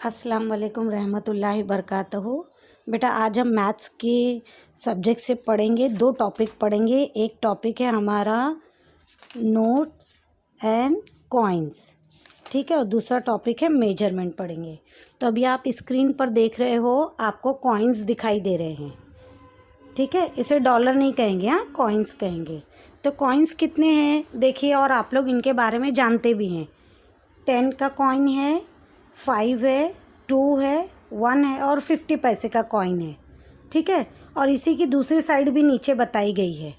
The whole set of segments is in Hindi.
अस्सलाम वालेकुम रहमतुल्लाहि बरकातहू। बेटा आज हम मैथ्स के सब्जेक्ट से पढ़ेंगे, दो टॉपिक पढ़ेंगे। एक टॉपिक है हमारा नोट्स एंड कॉइन्स, ठीक है, और दूसरा टॉपिक है मेजरमेंट पढ़ेंगे। तो अभी आप स्क्रीन पर देख रहे हो, आपको कॉइन्स दिखाई दे रहे हैं, ठीक है। इसे डॉलर नहीं कहेंगे, हाँ कॉइन्स कहेंगे। तो कॉइन्स कितने हैं देखिए, और आप लोग इनके बारे में जानते भी हैं। 10 का कॉइन है, 5 है, 2 है, 1 है और 50 पैसे का कॉइन है, ठीक है। और इसी की दूसरी साइड भी नीचे बताई गई है।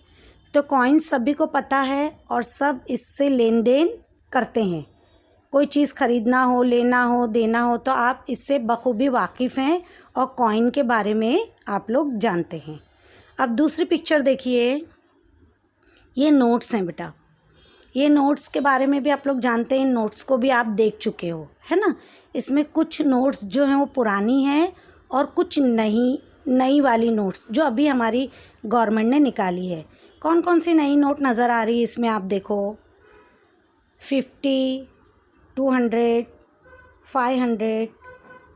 तो कॉइन्स सभी को पता है और सब इससे लेन देन करते हैं। कोई चीज़ ख़रीदना हो, लेना हो, देना हो, तो आप इससे बखूबी वाकिफ़ हैं और कॉइन के बारे में आप लोग जानते हैं। अब दूसरी पिक्चर देखिए, ये नोट्स हैं बेटा। ये नोट्स के बारे में भी आप लोग जानते हैं, इन नोट्स को भी आप देख चुके हो, है ना। इसमें कुछ नोट्स जो हैं वो पुरानी हैं और कुछ नई वाली नोट्स जो अभी हमारी गवर्नमेंट ने निकाली है। कौन कौन सी नई नोट नज़र आ रही है इसमें, आप देखो 50, 200, 500,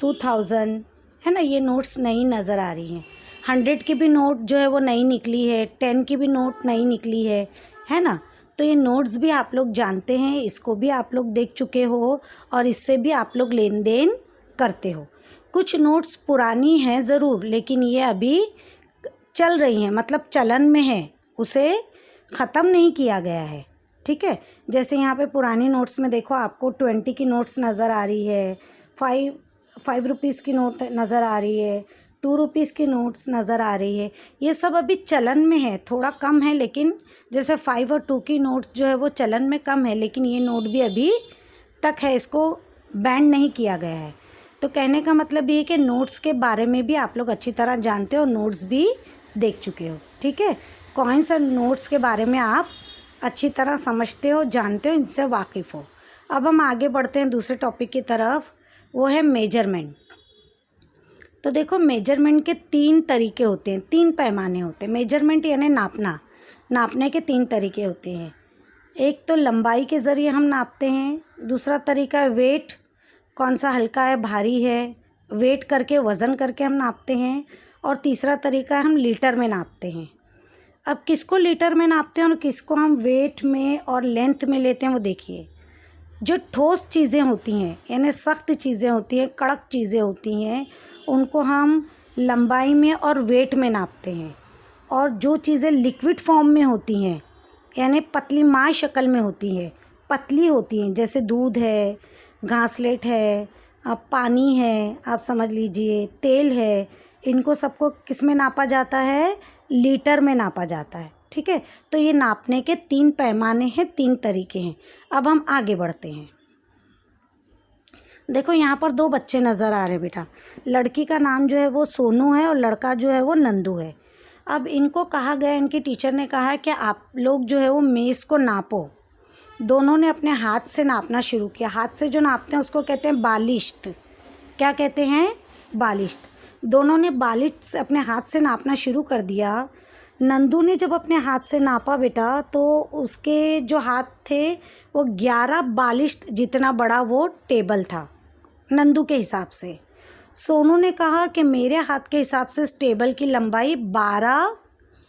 2000, है ना। ये नोट्स नई नज़र आ रही हैं। 100 की भी नोट जो है वो नई निकली है, 10 की भी नोट नई निकली है ना। तो ये नोट्स भी आप लोग जानते हैं, इसको भी आप लोग देख चुके हो और इससे भी आप लोग लेन देन करते हो। कुछ नोट्स पुरानी हैं ज़रूर, लेकिन ये अभी चल रही हैं, मतलब चलन में है, उसे ख़त्म नहीं किया गया है, ठीक है। जैसे यहाँ पे पुरानी नोट्स में देखो, आपको 20 की नोट्स नज़र आ रही है, 5 रुपीज़ की नोट नज़र आ रही है, 2 रुपीज़ की नोट्स नज़र आ रही है। ये सब अभी चलन में है, थोड़ा कम है, लेकिन जैसे 5 और 2 की नोट्स जो है वो चलन में कम है, लेकिन ये नोट भी अभी तक है, इसको बैन नहीं किया गया है। तो कहने का मतलब ये है कि नोट्स के बारे में भी आप लोग अच्छी तरह जानते हो, नोट्स भी देख चुके हो, ठीक है। कॉइन्स और नोट्स के बारे में आप अच्छी तरह समझते हो, जानते हो, इनसे वाकिफ़ हो। अब हम आगे बढ़ते हैं दूसरे टॉपिक की तरफ, वो है मेजरमेंट। तो देखो, मेजरमेंट के 3 तरीके होते हैं, 3 पैमाने होते हैं। मेजरमेंट यानी नापने के 3 तरीके होते हैं। एक तो लंबाई के ज़रिए हम नापते हैं, दूसरा तरीका है वेट, कौन सा हल्का है भारी है, वेट करके वज़न करके हम नापते हैं, और तीसरा तरीका है हम लीटर में नापते हैं। अब किसको लीटर में नापते हैं और किसको हम वेट में और लेंथ में लेते हैं, वो देखिए। जो ठोस चीज़ें होती हैं, यानी सख्त चीज़ें होती हैं, कड़क चीज़ें होती हैं, उनको हम लंबाई में और वेट में नापते हैं। और जो चीज़ें लिक्विड फॉर्म में होती हैं, यानी पतली माय शक्ल में होती है, पतली होती हैं, जैसे दूध है, घासलेट है, पानी है, आप समझ लीजिए, तेल है, इनको सबको किस में नापा जाता है, लीटर में नापा जाता है, ठीक है। तो ये नापने के 3 पैमाने हैं, 3 तरीके हैं। अब हम आगे बढ़ते हैं। देखो, यहाँ पर 2 बच्चे नज़र आ रहे हैं बेटा। लड़की का नाम जो है वो सोनू है और लड़का जो है वो नंदू है। अब इनको कहा गया, इनकी टीचर ने कहा है कि आप लोग जो है वो मेज़ को नापो। दोनों ने अपने हाथ से नापना शुरू किया। हाथ से जो नापते हैं उसको कहते हैं बालिश्त। क्या कहते हैं? बालिश्त। दोनों ने बालिश्त से अपने हाथ से नापना शुरू कर दिया। नंदू ने जब अपने हाथ से नापा बेटा, तो उसके जो हाथ थे वो 11 बालिश्त जितना बड़ा वो टेबल था नंदू के हिसाब से। सोनू ने कहा कि मेरे हाथ के हिसाब से इस टेबल की लंबाई 12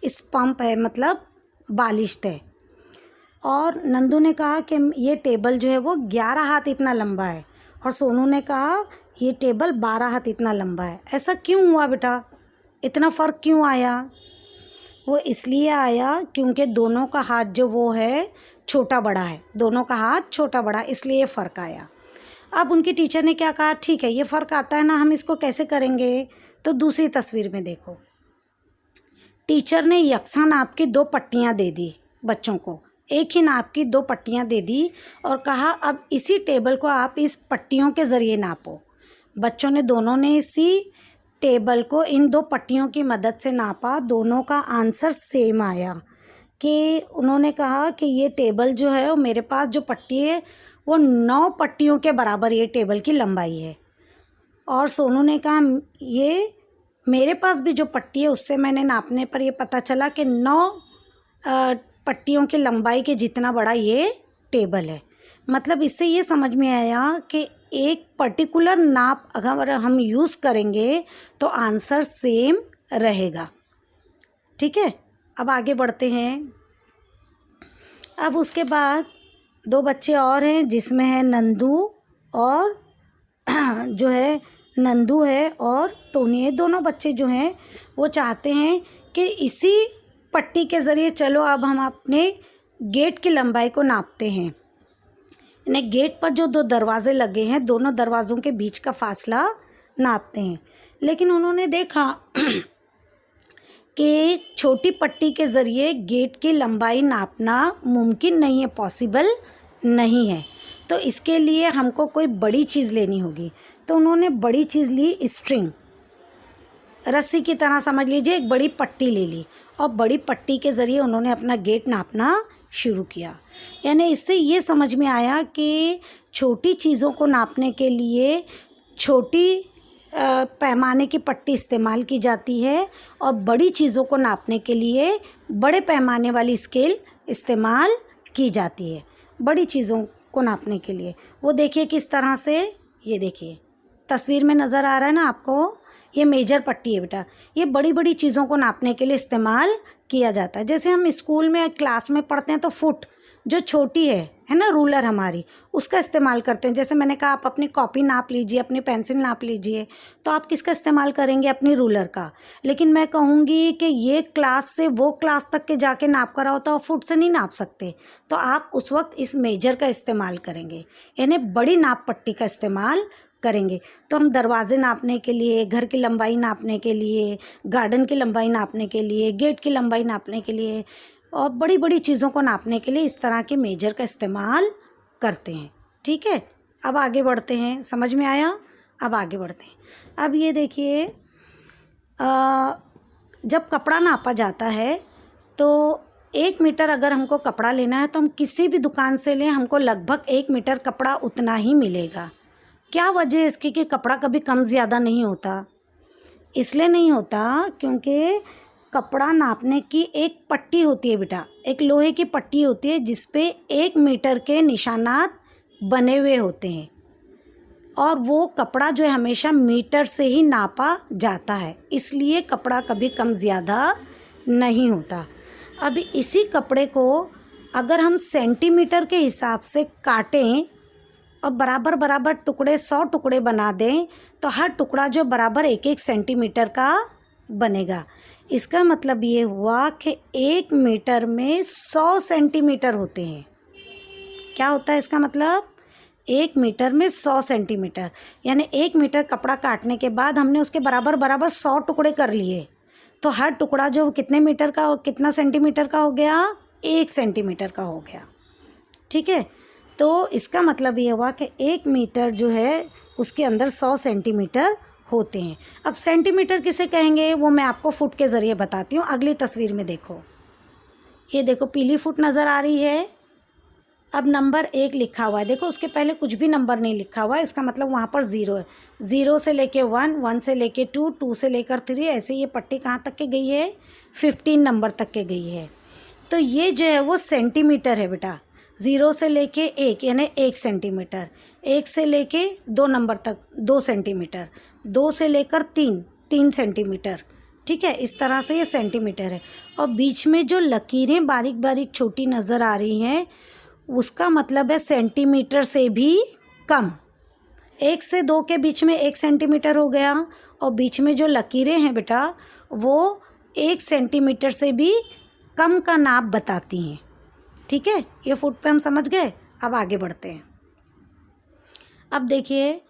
पंप है, मतलब बालिश्त है। और नंदू ने कहा कि ये टेबल जो है वो 11 हाथ इतना लंबा है, और सोनू ने कहा ये टेबल 12 हाथ इतना लंबा है। ऐसा क्यों हुआ बेटा? इतना फ़र्क क्यों आया? वो इसलिए आया क्योंकि दोनों का हाथ जो वो है छोटा बड़ा है, दोनों का हाथ छोटा बड़ा, इसलिए फ़र्क आया। अब उनकी टीचर ने क्या कहा, ठीक है ये फ़र्क आता है ना, हम इसको कैसे करेंगे? तो दूसरी तस्वीर में देखो, टीचर ने यकसा नाप की 2 पट्टियाँ दे दी बच्चों को, एक ही नाप की 2 पट्टियाँ दे दी और कहा अब इसी टेबल को आप इस पट्टियों के ज़रिए नापो। बच्चों ने, दोनों ने इसी टेबल को इन 2 पट्टियों की मदद से नापा। दोनों का आंसर सेम आया कि उन्होंने कहा कि ये टेबल जो है वो, मेरे पास जो पट्टी है वो 9 पट्टियों के बराबर ये टेबल की लंबाई है। और सोनू ने कहा ये मेरे पास भी जो पट्टी है उससे मैंने नापने पर ये पता चला कि 9 पट्टियों की लंबाई के जितना बड़ा ये टेबल है। मतलब इससे ये समझ में आया कि एक पर्टिकुलर नाप अगर हम यूज़ करेंगे तो आंसर सेम रहेगा। ठीक है, अब आगे बढ़ते हैं। अब उसके बाद 2 बच्चे और हैं जिसमें है नंदू और जो है नंदू है और टोनी है। दोनों बच्चे जो हैं वो चाहते हैं कि इसी पट्टी के ज़रिए चलो अब हम अपने गेट की लंबाई को नापते हैं। यानी गेट पर जो 2 दरवाजे लगे हैं, दोनों दरवाज़ों के बीच का फासला नापते हैं। लेकिन उन्होंने देखा कि छोटी पट्टी के ज़रिए गेट की लंबाई नापना मुमकिन नहीं है, पॉसिबल नहीं है। तो इसके लिए हमको कोई बड़ी चीज़ लेनी होगी। तो उन्होंने बड़ी चीज़ ली, स्ट्रिंग, रस्सी की तरह समझ लीजिए, एक बड़ी पट्टी ले ली और बड़ी पट्टी के ज़रिए उन्होंने अपना गेट नापना शुरू किया। यानी इससे ये समझ में आया कि छोटी चीज़ों को नापने के लिए छोटी पैमाने की पट्टी इस्तेमाल की जाती है और बड़ी चीज़ों को नापने के लिए बड़े पैमाने वाली स्केल इस्तेमाल की जाती है। बड़ी चीज़ों को नापने के लिए वो देखिए किस तरह से, ये देखिए तस्वीर में नज़र आ रहा है ना आपको, ये मेजर पट्टी है बेटा। ये बड़ी बड़ी चीज़ों को नापने के लिए इस्तेमाल किया जाता है। जैसे हम स्कूल में क्लास में पढ़ते हैं तो फुट जो छोटी है ना, रूलर हमारी, उसका इस्तेमाल करते हैं। जैसे मैंने कहा आप अपनी कॉपी नाप लीजिए, अपनी पेंसिल नाप लीजिए, तो आप किसका इस्तेमाल करेंगे? अपनी रूलर का। लेकिन मैं कहूँगी कि ये क्लास से वो क्लास तक के जाके नाप कर आओ तो आप फुट से नहीं नाप सकते, तो आप उस वक्त इस मेजर का इस्तेमाल करेंगे, यानी बड़ी नाप पट्टी का इस्तेमाल करेंगे। तो हम दरवाजे नापने के लिए, घर की लंबाई नापने के लिए, गार्डन की लंबाई नापने के लिए, गेट की लंबाई नापने के लिए और बड़ी बड़ी चीज़ों को नापने के लिए इस तरह के मेजर का इस्तेमाल करते हैं। ठीक है, अब आगे बढ़ते हैं। समझ में आया? अब आगे बढ़ते हैं। अब ये देखिए, जब कपड़ा नापा जाता है तो 1 मीटर अगर हमको कपड़ा लेना है तो हम किसी भी दुकान से लें, हमको लगभग 1 मीटर कपड़ा उतना ही मिलेगा। क्या वजह है इसकी कि कपड़ा कभी कम ज़्यादा नहीं होता? इसलिए नहीं होता क्योंकि कपड़ा नापने की एक पट्टी होती है बेटा, एक लोहे की पट्टी होती है जिस पे 1 मीटर के निशानात बने हुए होते हैं और वो कपड़ा जो है हमेशा मीटर से ही नापा जाता है, इसलिए कपड़ा कभी कम ज़्यादा नहीं होता। अब इसी कपड़े को अगर हम सेंटीमीटर के हिसाब से काटें और बराबर बराबर टुकड़े 100 टुकड़े बना दें तो हर टुकड़ा जो बराबर 1-1 सेंटीमीटर का बनेगा। इसका मतलब ये हुआ कि 1 मीटर में 100 सेंटीमीटर होते हैं। क्या होता है इसका मतलब? 1 मीटर में 100 सेंटीमीटर, यानी 1 मीटर कपड़ा काटने के बाद हमने उसके बराबर बराबर 100 टुकड़े कर लिए, तो हर टुकड़ा जो कितने मीटर का, कितना सेंटीमीटर का हो गया? 1 सेंटीमीटर का हो गया। ठीक है, तो इसका मतलब ये हुआ कि 1 मीटर जो है उसके अंदर 100 सेंटीमीटर होते हैं। अब सेंटीमीटर किसे कहेंगे वो मैं आपको फुट के ज़रिए बताती हूँ। अगली तस्वीर में देखो, ये देखो पीली फुट नज़र आ रही है। अब नंबर 1 लिखा हुआ है, देखो उसके पहले कुछ भी नंबर नहीं लिखा हुआ है, इसका मतलब वहाँ पर 0 है। 0 से लेके 1, 1 से लेके 2, 2 से लेकर 3, ऐसे ये पट्टी कहाँ तक के गई है? 15 नंबर तक के गई है। तो ये जो है वो सेंटीमीटर है बेटा। 0 से लेके 1 यानी 1 सेंटीमीटर, 1 से लेके 2 नंबर तक 2 सेंटीमीटर, 2 से लेकर 3, 3 सेंटीमीटर। ठीक है, इस तरह से ये सेंटीमीटर है। और बीच में जो लकीरें बारीक बारीक छोटी नज़र आ रही हैं उसका मतलब है सेंटीमीटर से भी कम। 1 से 2 के बीच में 1 सेंटीमीटर हो गया और बीच में जो लकीरें हैं बेटा वो 1 सेंटीमीटर से भी कम का नाप बताती हैं। ठीक है, ये फुट पे हम समझ गए। अब आगे बढ़ते हैं। अब देखिए,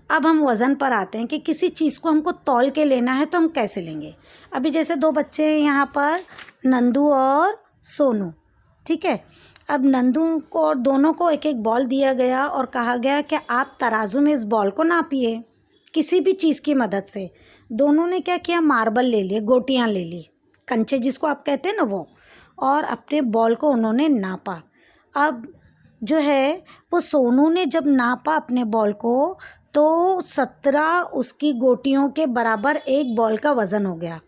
अब हम वज़न पर आते हैं कि किसी चीज़ को हमको तौल के लेना है तो हम कैसे लेंगे। अभी जैसे 2 बच्चे हैं यहाँ पर, नंदू और सोनू। ठीक है, अब नंदू को और दोनों को एक एक बॉल दिया गया और कहा गया कि आप तराजू में इस बॉल को नापिए किसी भी चीज़ की मदद से। दोनों ने क्या किया? मार्बल ले लिए, गोटियाँ ले ली, कंचे जिसको आप कहते हैं ना वो, और अपने बॉल को उन्होंने नापा। अब जो है वो सोनू ने जब नापा अपने बॉल को तो 17 उसकी गोटियों के बराबर एक बॉल का वज़न हो गया।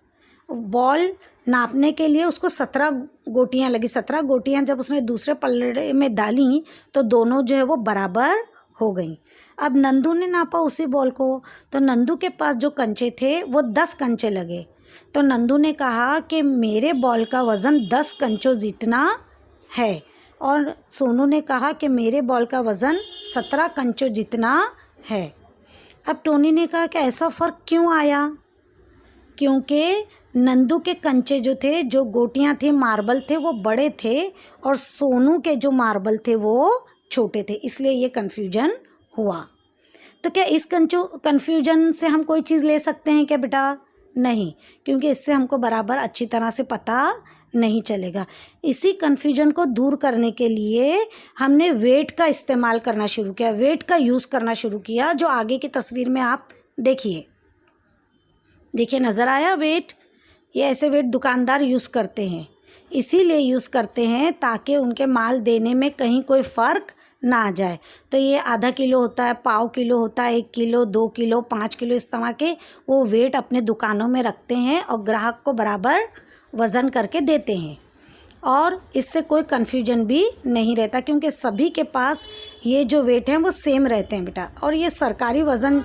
बॉल नापने के लिए उसको 17 गोटियाँ लगी। 17 गोटियाँ जब उसने दूसरे पल्ले में डाली तो दोनों जो है वो बराबर हो गई। अब नंदू ने नापा उसी बॉल को, तो नंदू के पास जो कंचे थे वो 10 कंचे लगे। तो नंदू ने कहा कि मेरे बॉल का वज़न 10 कंचों जितना है, और सोनू ने कहा कि मेरे बॉल का वज़न 17 कंचों जितना है। अब टोनी ने कहा कि ऐसा फ़र्क क्यों आया? क्योंकि नंदू के कंचे जो थे, जो गोटियां थी, मार्बल थे, वो बड़े थे, और सोनू के जो मार्बल थे वो छोटे थे, इसलिए ये कन्फ्यूजन हुआ। तो क्या इस कन्फ्यूजन से हम कोई चीज़ ले सकते हैं क्या बेटा? नहीं, क्योंकि इससे हमको बराबर अच्छी तरह से पता नहीं चलेगा। इसी कन्फ्यूजन को दूर करने के लिए हमने वेट का इस्तेमाल करना शुरू किया, वेट का यूज़ करना शुरू किया, जो आगे की तस्वीर में आप देखिए नज़र आया वेट। ये ऐसे वेट दुकानदार यूज़ करते हैं, इसीलिए यूज़ करते हैं ताकि उनके माल देने में कहीं कोई फ़र्क ना आ जाए। तो ये आधा किलो होता है, पाव किलो होता है, 1 किलो, 2 किलो, 5 किलो, इस तरह के वो वेट अपने दुकानों में रखते हैं और ग्राहक को बराबर वज़न करके देते हैं, और इससे कोई कन्फ्यूजन भी नहीं रहता, क्योंकि सभी के पास ये जो वेट हैं वो सेम रहते हैं बेटा। और ये सरकारी वज़न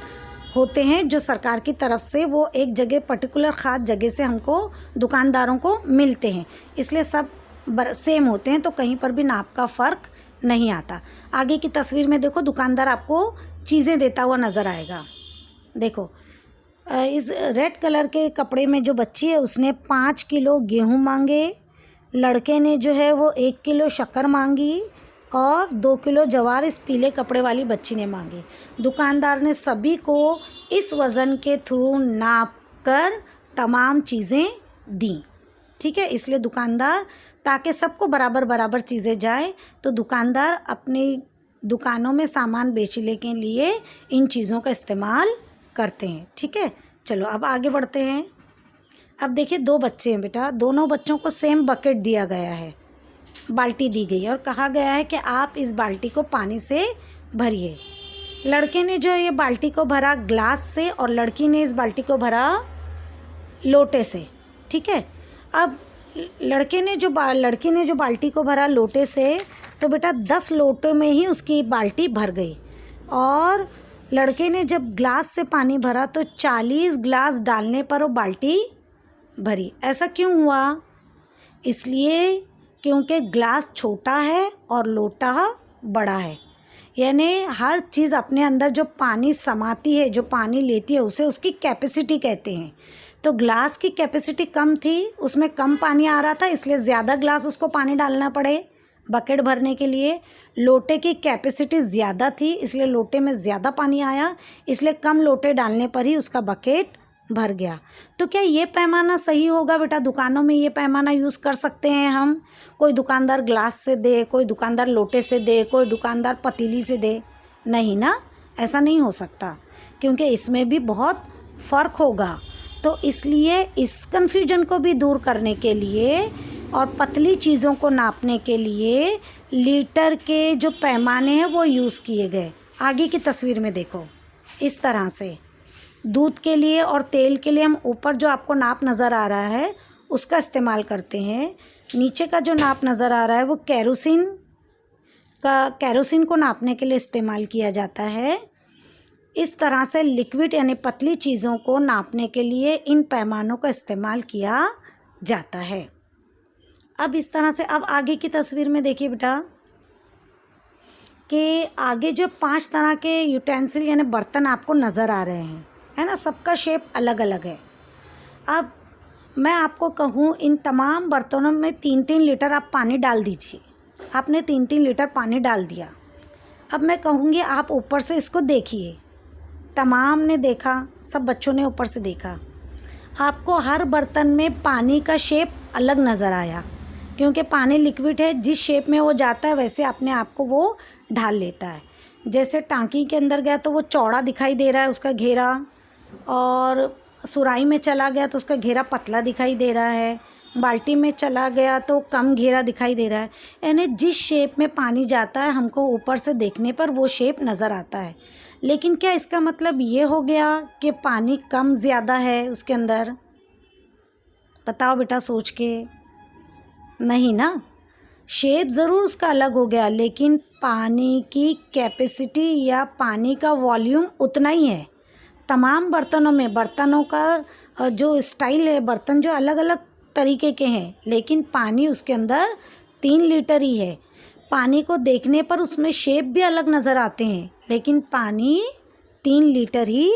होते हैं जो सरकार की तरफ से वो एक जगह पर्टिकुलर ख़ास जगह से हमको दुकानदारों को मिलते हैं, इसलिए सब सेम होते हैं, तो कहीं पर भी नाप का फ़र्क नहीं आता। आगे की तस्वीर में देखो, दुकानदार आपको चीज़ें देता हुआ नज़र आएगा। देखो इस रेड कलर के कपड़े में जो बच्ची है उसने 5 किलो गेहूँ मांगे, लड़के ने जो है वो 1 किलो शक्कर मांगी, और 2 किलो ज्वार इस पीले कपड़े वाली बच्ची ने मांगी। दुकानदार ने सभी को इस वज़न के थ्रू नाप कर तमाम चीज़ें दी, ठीक है। इसलिए दुकानदार, ताकि सबको बराबर बराबर चीज़ें जाए, तो दुकानदार अपनी दुकानों में सामान बेचने के लिए इन चीज़ों का इस्तेमाल करते हैं, ठीक है। चलो अब आगे बढ़ते हैं। अब देखिए 2 बच्चे हैं बेटा, दोनों बच्चों को सेम बकेट दिया गया है, बाल्टी दी गई है, और कहा गया है कि आप इस बाल्टी को पानी से भरिए। लड़के ने जो है ये बाल्टी को भरा ग्लास से, और लड़की ने इस बाल्टी को भरा लोटे से, ठीक है। अब लड़की ने जो बाल्टी को भरा लोटे से, तो बेटा 10 लोटे में ही उसकी बाल्टी भर गई, और लड़के ने जब ग्लास से पानी भरा तो 40 ग्लास डालने पर वो बाल्टी भरी। ऐसा क्यों हुआ? इसलिए क्योंकि ग्लास छोटा है और लोटा बड़ा है, यानी हर चीज़ अपने अंदर जो पानी समाती है, जो पानी लेती है, उसे उसकी कैपेसिटी कहते हैं। तो ग्लास की कैपेसिटी कम थी, उसमें कम पानी आ रहा था, इसलिए ज़्यादा ग्लास उसको पानी डालना पड़े बकेट भरने के लिए। लोटे की कैपेसिटी ज़्यादा थी, इसलिए लोटे में ज़्यादा पानी आया, इसलिए कम लोटे डालने पर ही उसका बकेट भर गया। तो क्या ये पैमाना सही होगा बेटा? दुकानों में ये पैमाना यूज़ कर सकते हैं हम? कोई दुकानदार ग्लास से दे, कोई दुकानदार लोटे से दे, कोई दुकानदार पतीली से दे? नहीं ना, ऐसा नहीं हो सकता, क्योंकि इसमें भी बहुत फ़र्क होगा। तो इसलिए इस कन्फ्यूजन को भी दूर करने के लिए और पतली चीज़ों को नापने के लिए लीटर के जो पैमाने हैं वो यूज़ किए गए। आगे की तस्वीर में देखो, इस तरह से दूध के लिए और तेल के लिए हम ऊपर जो आपको नाप नज़र आ रहा है उसका इस्तेमाल करते हैं। नीचे का जो नाप नज़र आ रहा है वो कैरोसिन को नापने के लिए इस्तेमाल किया जाता है। इस तरह से लिक्विड यानी पतली चीज़ों को नापने के लिए इन पैमानों का इस्तेमाल किया जाता है। अब इस तरह से, अब आगे की तस्वीर में देखिए बेटा कि आगे जो 5 तरह के यूटेंसिल यानी बर्तन आपको नज़र आ रहे हैं, है ना, सबका शेप अलग अलग है। अब मैं आपको कहूँ, इन तमाम बर्तनों में 3-3 लीटर आप पानी डाल दीजिए। आपने 3-3 लीटर पानी डाल दिया। अब मैं कहूँगी आप ऊपर से इसको देखिए। तमाम ने देखा, सब बच्चों ने ऊपर से देखा। आपको हर बर्तन में पानी का शेप अलग नज़र आया, क्योंकि पानी लिक्विड है, जिस शेप में वो जाता है वैसे अपने आप को वो ढाल लेता है। जैसे टांकी के अंदर गया तो वो चौड़ा दिखाई दे रहा है उसका घेरा, और सुराही में चला गया तो उसका घेरा पतला दिखाई दे रहा है, बाल्टी में चला गया तो कम घेरा दिखाई दे रहा है। यानी जिस शेप में पानी जाता है हमको ऊपर से देखने पर वो शेप नज़र आता है। लेकिन क्या इसका मतलब ये हो गया कि पानी कम ज़्यादा है उसके अंदर? बताओ बेटा सोच के। नहीं ना, शेप ज़रूर उसका अलग हो गया, लेकिन पानी की कैपेसिटी या पानी का वॉल्यूम उतना ही है। तमाम बर्तनों में, बर्तनों का जो स्टाइल है, बर्तन जो अलग अलग तरीके के हैं, लेकिन पानी उसके अंदर 3 लीटर ही है। पानी को देखने पर उसमें शेप भी अलग नज़र आते हैं, लेकिन पानी 3 लीटर ही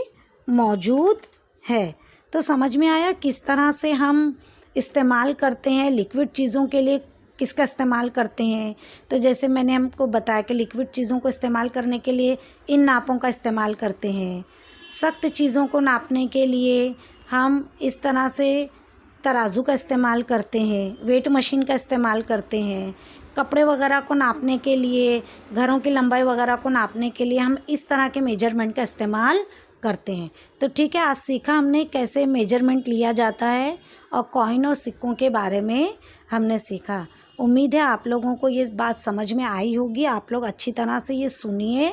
मौजूद है। तो समझ में आया किस तरह से हम इस्तेमाल करते हैं लिक्विड चीज़ों के लिए, किसका इस्तेमाल करते हैं। तो जैसे मैंने हमको बताया कि लिक्विड चीज़ों को इस्तेमाल करने के लिए इन नापों का इस्तेमाल करते हैं। सख्त चीज़ों को नापने के लिए हम इस तरह से तराजू का इस्तेमाल करते हैं, वेट मशीन का इस्तेमाल करते हैं। कपड़े वगैरह को नापने के लिए, घरों की लंबाई वगैरह को नापने के लिए हम इस तरह के मेजरमेंट का इस्तेमाल करते हैं। तो ठीक है, आज सीखा हमने कैसे मेजरमेंट लिया जाता है और कॉइन और सिक्कों के बारे में हमने सीखा। उम्मीद है आप लोगों को ये बात समझ में आई होगी। आप लोग अच्छी तरह से ये सुनिए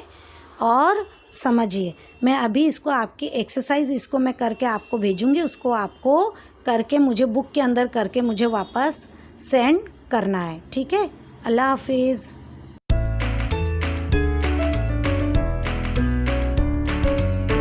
और समझिए। मैं अभी इसको आपकी एक्सरसाइज इसको मैं करके आपको भेजूँगी, उसको आपको करके मुझे बुक के अंदर करके मुझे वापस सेंड करना है। ठीक है, अल्लाह हाफिज़।